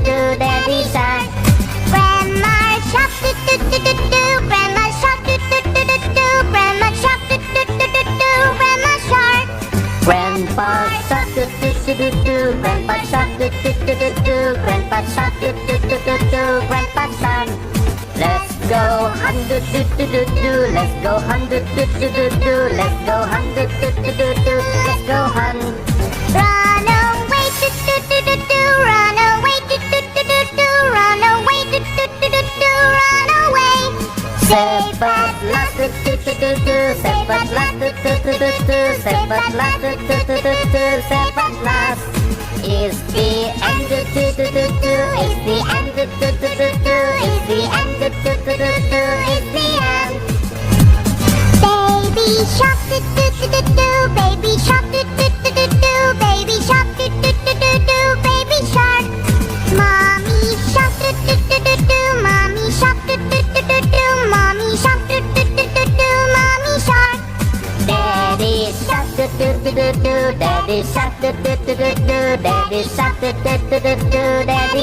do, Daddy Shark. Grandma Shark, do do do do do. Grandma Shark, do do do do do. Grandma Shark, do do do do do. Grandma Shark. Grandpa Shark, do do do do do. Grandpa Shark, do do do do do. Grandpa Shark, do do do do do. Grandpa Shark. Let's go hunt, do do do do do. Let's go hunt, do do do do do. Let's go hunt, do do do do do. Let's go hunt. Run away, do do do do do. Run away, do do do do do. Run away, do do do do do. Run away. Save at last, do do do do do. Save at last, do do do do do. Save at last, do do do do do. Save at last. Is the end, do do do do do. Is the end, do do do do do. Is the end, do do do do do. Is the end. Baby shark, do do do do do. Baby shark, do do do do do. Baby shark, do do do do do. Baby shark. Mommy shark, do do do do do. Mommy shark, do do do do do. Mommy shark, do do do do do. Mommy shark. Daddy shark, do do do do do. Daddy shark, do do do do do. Daddy shark, do do do do do. Daddy